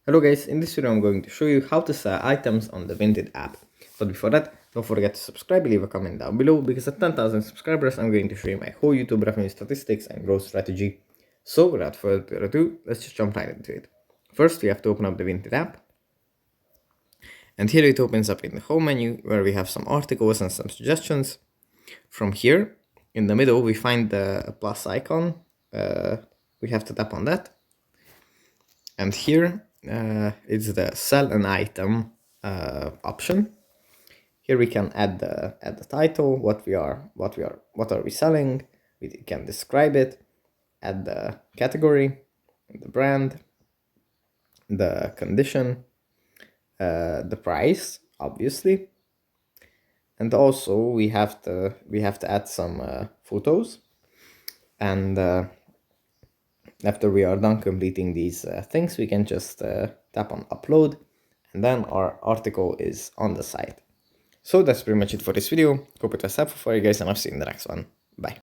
Hello guys, in this video I'm going to show you how to sell items on the Vinted app. But before that, don't forget to subscribe and leave a comment down below, because at 10,000 subscribers I'm going to show you my whole YouTube revenue statistics and growth strategy. So without further ado, let's just jump right into it. First we have to open up the Vinted app. And here it opens up in the home menu where we have some articles and some suggestions. From here, in the middle we find the plus icon. We have to tap on that. And here it's the sell an item option. Here we can add the title, what are we selling. We can describe it, add the category, the brand, the condition, the price, obviously, and also we have to add some photos. And after we are done completing these things, we can just tap on upload, and then our article is on the site. So that's pretty much it for this video. Hope it was helpful for you guys, and I'll see you in the next one. Bye.